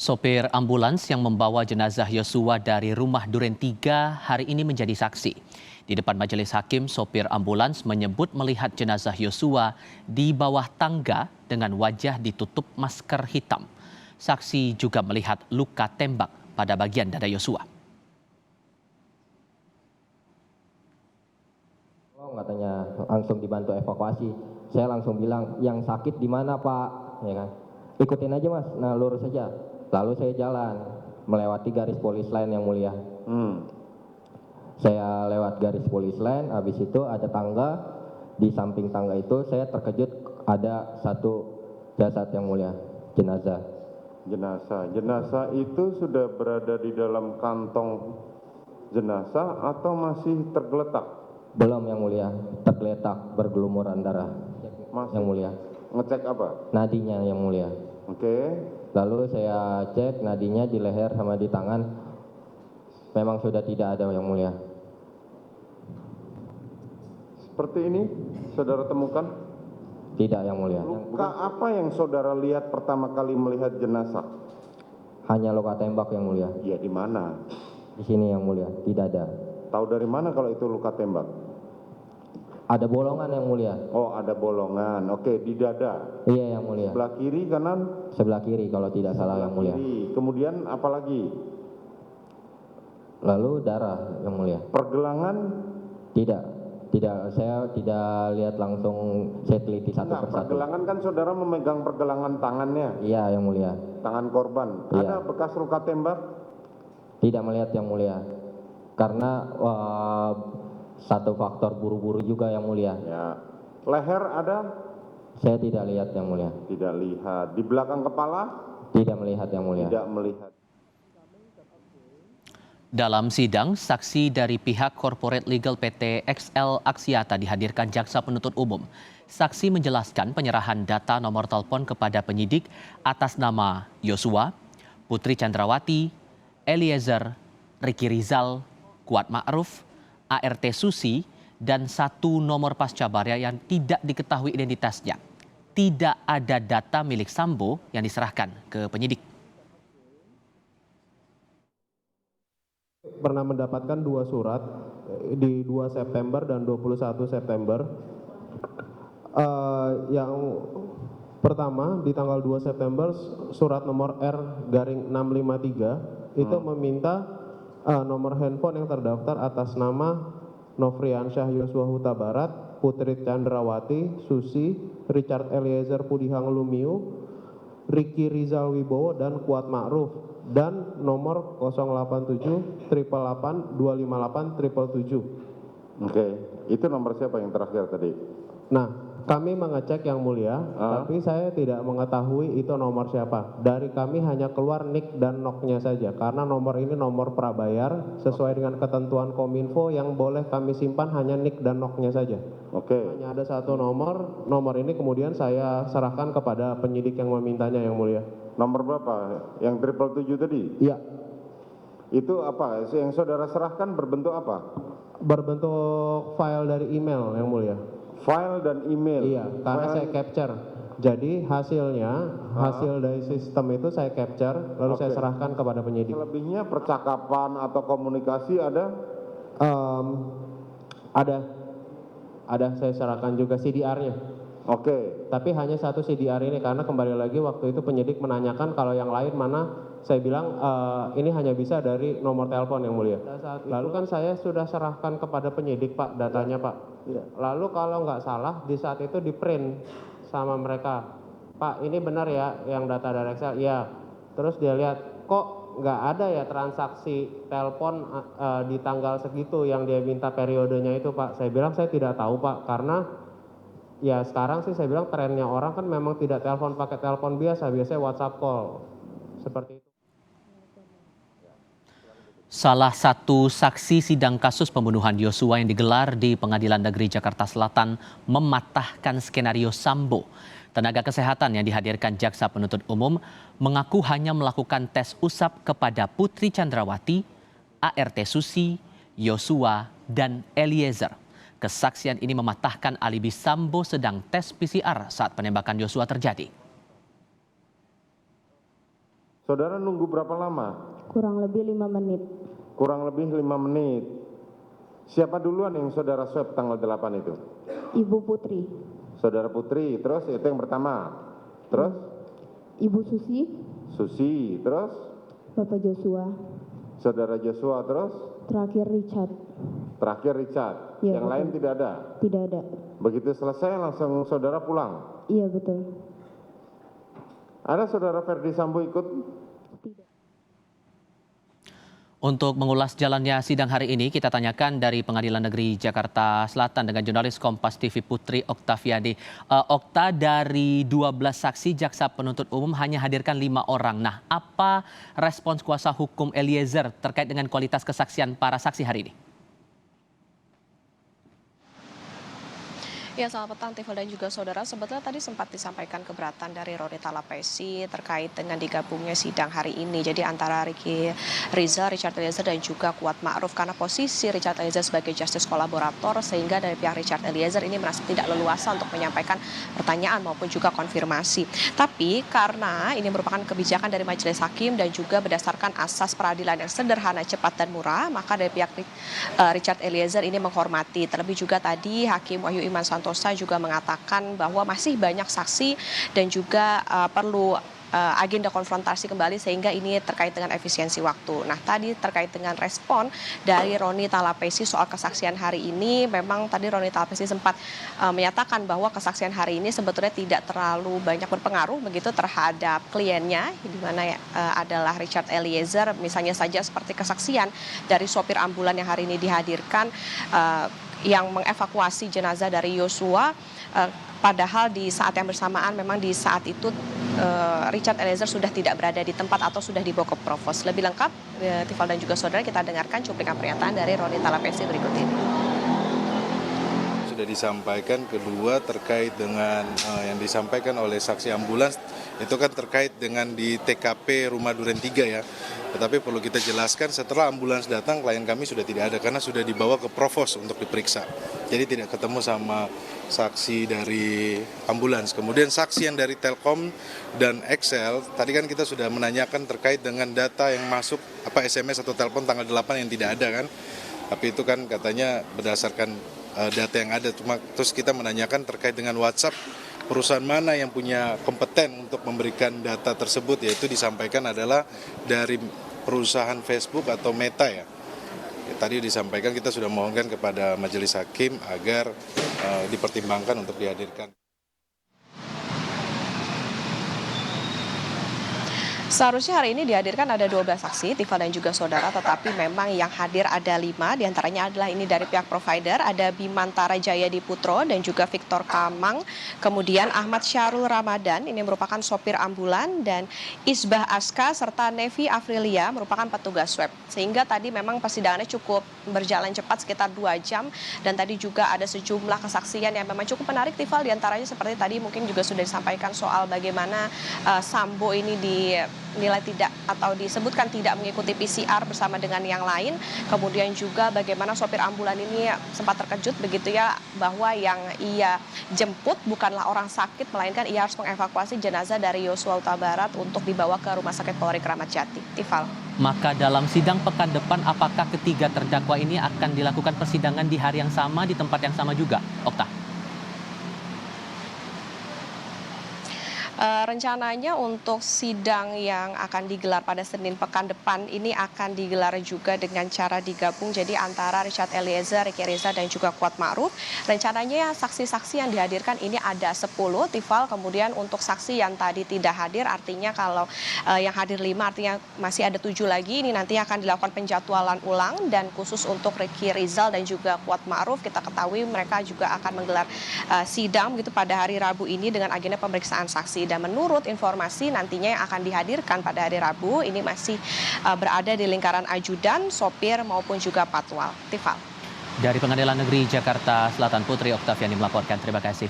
Sopir ambulans yang membawa jenazah Yosua dari rumah Duren 3 hari ini menjadi saksi. Di depan majelis hakim, sopir ambulans menyebut melihat jenazah Yosua di bawah tangga dengan wajah ditutup masker hitam. Saksi juga melihat luka tembak pada bagian dada Yosua. Katanya langsung dibantu evakuasi. Saya langsung bilang, yang sakit di mana Pak? Ya kan? Ikutin aja Mas, nah lurus saja. Lalu saya jalan melewati garis polis lain yang mulia. Saya lewat garis polis lain, habis itu ada tangga. Di samping tangga itu saya terkejut ada satu jasad yang mulia, jenazah. Jenazah itu sudah berada di dalam kantong jenazah atau masih tergeletak? Belum yang mulia, tergeletak bergelumuran darah. Masih. Yang mulia. Ngecek apa? Nadinya yang mulia. Oke. Lalu saya cek nadinya di leher sama di tangan, memang sudah tidak ada yang mulia. Seperti ini saudara temukan? Tidak yang mulia. Luka apa yang saudara lihat pertama kali melihat jenazah? Hanya luka tembak yang mulia. Ya di mana? Di sini yang mulia, tidak ada. Tahu dari mana kalau itu luka tembak? Ada bolongan yang mulia. Oh ada bolongan, oke, di dada. Iya yang mulia. Sebelah kiri, kanan? Sebelah kiri kalau tidak salah yang mulia. Kiri. Kemudian apa lagi? Lalu darah yang mulia. Pergelangan? Tidak, saya tidak lihat langsung, saya teliti satu persatu. Pergelangan kan saudara memegang pergelangan tangannya. Iya yang mulia. Tangan korban. Iya. Ada bekas luka tembak? Tidak melihat yang mulia. Karena satu faktor buru-buru juga yang mulia. Ya. Leher ada? Saya tidak lihat yang mulia. Tidak lihat. Di belakang kepala? Tidak melihat yang mulia. Tidak melihat. Dalam sidang, saksi dari pihak Corporate Legal PT XL Aksiata dihadirkan jaksa penuntut umum. Saksi menjelaskan penyerahan data nomor telepon kepada penyidik atas nama Yosua, Putri Chandrawati, Eliezer, Ricky Rizal, Kuat Ma'ruf, ART Susi, dan satu nomor pascabarnya yang tidak diketahui identitasnya. Tidak ada data milik Sambo yang diserahkan ke penyidik. Pernah mendapatkan dua surat di 2 September dan 21 September. Yang pertama di tanggal 2 September surat nomor R-653 itu meminta nomor handphone yang terdaftar atas nama Nofriansyah Yosua Huta Barat, Putri Chandrawati, Susi, Richard Eliezer Pudihang Lumiu, Ricky Rizal Wibowo, dan Kuat Ma'ruf, dan nomor 087 888 258 777. Oke, itu nomor siapa yang terakhir tadi? Nah, kami mengecek yang mulia, tapi saya tidak mengetahui itu nomor siapa. Dari kami hanya keluar nick dan NOK-nya saja, karena nomor ini nomor prabayar sesuai dengan ketentuan Kominfo yang boleh kami simpan hanya nick dan NOK-nya saja. Oke. Hanya ada satu nomor ini kemudian saya serahkan kepada penyidik yang memintanya yang mulia. Nomor berapa? Yang 777 tadi? Iya. Itu apa? Yang saudara serahkan berbentuk apa? Berbentuk file dari email yang mulia. File dan email? Iya, karena saya capture. Jadi hasilnya, hasil dari sistem itu saya capture, lalu saya serahkan kepada penyidik. Selebihnya percakapan atau komunikasi ada? Ada saya serahkan juga CDR-nya. Oke. Tapi hanya satu CDR ini, karena kembali lagi waktu itu penyidik menanyakan kalau yang lain mana, saya bilang ini hanya bisa dari nomor telepon yang mulia. Lalu kan saya sudah serahkan kepada penyidik Pak, datanya Pak. Lalu kalau nggak salah di saat itu di print sama mereka, Pak ini benar ya yang data dari Excel? Iya. Terus dia lihat kok nggak ada ya transaksi telepon di tanggal segitu yang dia minta periodenya itu Pak. Saya bilang saya tidak tahu Pak, karena ya sekarang sih saya bilang trennya orang kan memang tidak telepon pakai telepon biasa, biasanya WhatsApp call. Seperti itu. Salah satu saksi sidang kasus pembunuhan Yosua yang digelar di Pengadilan Negeri Jakarta Selatan mematahkan skenario Sambo. Tenaga kesehatan yang dihadirkan jaksa penuntut umum mengaku hanya melakukan tes usap kepada Putri Chandrawati, ART Susi, Yosua, dan Eliezer. Kesaksian ini mematahkan alibi Sambo sedang tes PCR saat penembakan Yosua terjadi. Saudara nunggu berapa lama? Kurang lebih 5 menit. Kurang lebih 5 menit. Siapa duluan yang saudara swab tanggal 8 itu? Ibu Putri, Saudara Putri, terus itu yang pertama. Terus? Ibu Susi, Susi, terus? Bapak Joshua, Saudara Joshua, terus? terakhir Richard. Terakhir Richard. Iya, Yang betul. lain tidak ada? Tidak ada. Begitu selesai langsung saudara pulang? Iya betul. Ada saudara Ferdi Sambo ikut? Tidak. Untuk mengulas jalannya sidang hari ini, kita tanyakan dari Pengadilan Negeri Jakarta Selatan dengan jurnalis Kompas TV Putri Oktaviani. Okta, dari 12 saksi, jaksa penuntut umum hanya hadirkan 5 orang. Nah, apa respons kuasa hukum Eliezer terkait dengan kualitas kesaksian para saksi hari ini? Ya, selamat petang Tifel dan juga saudara. Sebetulnya tadi sempat disampaikan keberatan dari Roni Talapesi terkait dengan digabungnya sidang hari ini. Jadi antara Ricky Rizal, Richard Eliezer dan juga Kuat Ma'ruf, karena posisi Richard Eliezer sebagai justice kolaborator, sehingga dari pihak Richard Eliezer ini merasa tidak leluasa untuk menyampaikan pertanyaan maupun juga konfirmasi. Tapi karena ini merupakan kebijakan dari majelis hakim dan juga berdasarkan asas peradilan yang sederhana, cepat dan murah, maka dari pihak Richard Eliezer ini menghormati. Terlebih juga tadi Hakim Wahyu Iman Santosa juga mengatakan bahwa masih banyak saksi dan juga perlu agenda konfrontasi kembali, sehingga ini terkait dengan efisiensi waktu. Nah, tadi terkait dengan respon dari Roni Talapesi soal kesaksian hari ini, memang tadi Roni Talapesi sempat menyatakan bahwa kesaksian hari ini sebetulnya tidak terlalu banyak berpengaruh begitu terhadap kliennya, di mana adalah Richard Eliezer. Misalnya saja seperti kesaksian dari sopir ambulan yang hari ini dihadirkan, yang mengevakuasi jenazah dari Yosua, padahal di saat yang bersamaan memang di saat itu Richard Eliezer sudah tidak berada di tempat atau sudah dibawa ke Provos. Lebih lengkap, Tifal dan juga saudara, kita dengarkan cuplikan pernyataan dari Roni Talapesi berikut ini. Sudah disampaikan, kedua terkait dengan yang disampaikan oleh saksi ambulans, itu kan terkait dengan di TKP Rumah Duren 3 ya. Tetapi perlu kita jelaskan, setelah ambulans datang klien kami sudah tidak ada karena sudah dibawa ke Provos untuk diperiksa. Jadi tidak ketemu sama saksi dari ambulans. Kemudian saksi yang dari Telkom dan Excel, tadi kan kita sudah menanyakan terkait dengan data yang masuk, apa SMS atau telepon tanggal 8 yang tidak ada kan. Tapi itu kan katanya berdasarkan data yang ada. Terus kita menanyakan terkait dengan WhatsApp, perusahaan mana yang punya kompeten untuk memberikan data tersebut, yaitu disampaikan adalah dari perusahaan Facebook atau Meta ya. Tadi disampaikan kita sudah mohonkan kepada majelis hakim agar dipertimbangkan untuk dihadirkan. Seharusnya hari ini dihadirkan ada 12 saksi, Tifal dan juga saudara, tetapi memang yang hadir ada 5, diantaranya adalah ini dari pihak provider, ada Bimantara Jaya Diputro dan juga Victor Kamang, kemudian Ahmad Syarul Ramadan, ini merupakan sopir ambulan, dan Isbah Aska serta Nevi Afrilia merupakan petugas swab. Sehingga tadi memang persidangannya cukup berjalan cepat sekitar 2 jam, dan tadi juga ada sejumlah kesaksian yang memang cukup menarik, Tifal, diantaranya seperti tadi mungkin juga sudah disampaikan soal bagaimana Sambo ini dinilai tidak atau disebutkan tidak mengikuti PCR bersama dengan yang lain. Kemudian juga bagaimana sopir ambulan ini sempat terkejut begitu ya, bahwa yang ia jemput bukanlah orang sakit, melainkan ia harus mengevakuasi jenazah dari Yosua Huta Barat untuk dibawa ke Rumah Sakit Polri Kramat Jati. Tifal. Maka dalam sidang pekan depan, apakah ketiga terdakwa ini akan dilakukan persidangan di hari yang sama, di tempat yang sama juga, Okta? Rencananya untuk sidang yang akan digelar pada Senin pekan depan ini akan digelar juga dengan cara digabung, jadi antara Richard Eliezer, Ricky Rizal dan juga Kuat Ma'ruf. Rencananya saksi-saksi yang dihadirkan ini ada 10, Tifal. Kemudian untuk saksi yang tadi tidak hadir, artinya kalau yang hadir 5 artinya masih ada 7 lagi. Ini nanti akan dilakukan penjadwalan ulang, dan khusus untuk Ricky Rizal dan juga Kuat Ma'ruf, kita ketahui mereka juga akan menggelar sidang begitu pada hari Rabu ini dengan agenda pemeriksaan saksi. Dan menurut informasi nantinya yang akan dihadirkan pada hari Rabu ini masih berada di lingkaran ajudan, sopir maupun juga patwal. Tifal. Dari Pengadilan Negeri Jakarta Selatan, Putri Oktaviani melaporkan. Terima kasih.